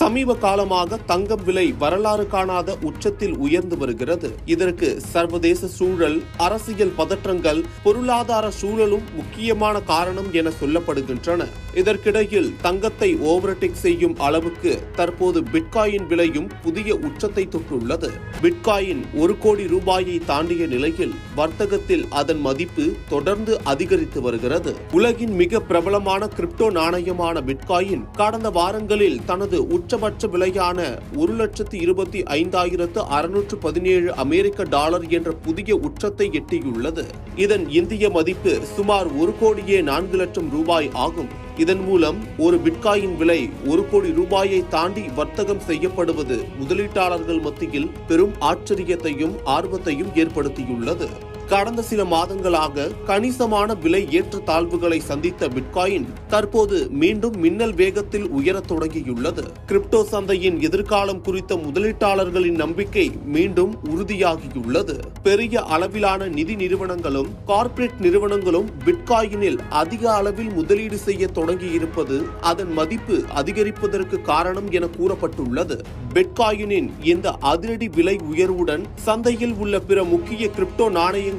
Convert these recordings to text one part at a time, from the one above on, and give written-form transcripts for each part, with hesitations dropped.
சமீப காலமாக தங்கம் விலை வரலாறு காணாத உச்சத்தில் உயர்ந்து வருகிறது. இதற்கு சர்வதேச சூழல், அரசியல் பதற்றங்கள், பொருளாதார சூழலும் முக்கியமான காரணம் என சொல்லப்படுகின்றன. இதற்கிடையில் தங்கத்தை ஓவர்டேக் செய்யும் அளவுக்கு தற்போது பிட்காயின் விலையும் புதிய உச்சத்தை தொட்டுள்ளது. பிட்காயின் 1 கோடி ரூபாயை தாண்டிய நிலையில் வர்த்தகத்தில் அதன் மதிப்பு தொடர்ந்து அதிகரித்து வருகிறது. உலகின் மிக பிரபலமான கிரிப்டோ நாணயமான பிட்காயின் கடந்த வாரங்களில் தனது உச்சபட்ச விலையான $1,25,617 அமெரிக்க டாலர் என்ற புதிய உச்சத்தை எட்டியுள்ளது. இதன் இந்திய மதிப்பு சுமார் 1,04,00,000 ரூபாய் ஆகும். இதன் மூலம் ஒரு பிட்காயின் விலை 1 கோடி ரூபாயை தாண்டி வர்த்தகம் செய்யப்படுவது முதலீட்டாளர்கள் மத்தியில் பெரும் ஆச்சரியத்தையும் ஆர்வத்தையும் ஏற்படுத்தியுள்ளது. கடந்த சில மாதங்களாக கணிசமான விலை ஏற்றத்தாழ்வுகளை சந்தித்த பிட்காயின் தற்போது மீண்டும் மின்னல் வேகத்தில் உயரத் தொடங்கியுள்ளது. கிரிப்டோ சந்தையின் எதிர்காலம் குறித்த முதலீட்டாளர்களின் நம்பிக்கை மீண்டும் உறுதியாகியுள்ளது. பெரிய அளவிலான நிதி நிறுவனங்களும் கார்ப்பரேட் நிறுவனங்களும் பிட்காயினில் அதிக அளவில் முதலீடு செய்ய தொடங்கியிருப்பது அதன் மதிப்பு அதிகரிப்பதற்கு காரணம் என கூறப்பட்டுள்ளது. பிட்காயினின் இந்த அதிரடி விலை உயர்வுடன் சந்தையில் உள்ள பிற முக்கிய கிரிப்டோ நாணயங்கள்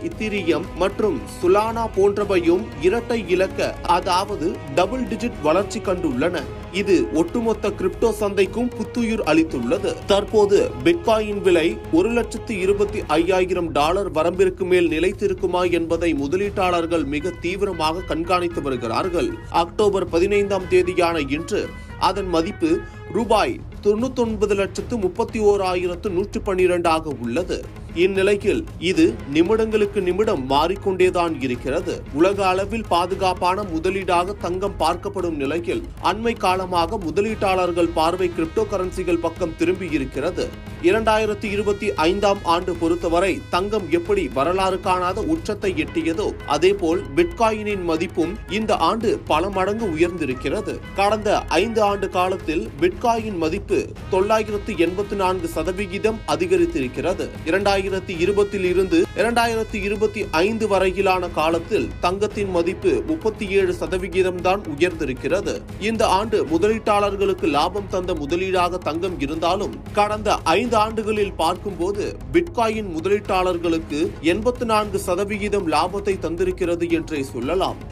இத்தீரியம் மற்றும் சுலானா போன்றவையும் இரட்டை இலக்க, அதாவது டபுள் டிஜிட் வளர்ச்சி கண்டுள்ளன. இது ஒட்டுமொத்த கிரிப்டோ சந்தைக்கும் புத்துயிர் அளித்துள்ளது. தற்போது பிட்காயின் விலை $1,25,000 வரம்பிற்கு மேல் நிலைத்திருக்குமா என்பதை முதலீட்டாளர்கள் மிக தீவிரமாக கண்காணித்து வருகிறார்கள். அக்டோபர் 15 இன்று அதன் மதிப்பு ரூபாய் 99,31,112 உள்ளது. இந்நிலையில் இது நிமிடங்களுக்கு நிமிடம் மாறிக்கொண்டேதான் இருக்கிறது. உலக அளவில் பாதுகாப்பான முதலீடாக தங்கம் பார்க்கப்படும் நிலையில் அண்மை காலமாக முதலீட்டாளர்கள் பார்வை கிரிப்டோ கரன்சிகள் பக்கம் திரும்பி இருக்கிறது. 2025 ஆண்டு பொறுத்தவரை தங்கம் எப்படி வரலாறு காணாத உச்சத்தை எட்டியதோ அதேபோல் பிட்காயினின் மதிப்பும் இந்த ஆண்டு பல மடங்கு உயர்ந்திருக்கிறது. கடந்த 5 ஆண்டு காலத்தில் பிட்காயின் மதிப்பு 984% அதிகரித்திருக்கிறது. 2020 இருந்து 2025 வரையிலான காலத்தில் தங்கத்தின் மதிப்பு 37% தான் உயர்ந்திருக்கிறது. இந்த ஆண்டு முதலீட்டாளர்களுக்கு லாபம் தந்த முதலீடாக தங்கம் இருந்தாலும் கடந்த 5 ஆண்டுகளில் பார்க்கும்போது பிட்காயின் முதலீட்டாளர்களுக்கு 84% லாபத்தை தந்திருக்கிறது என்றே சொல்லலாம்.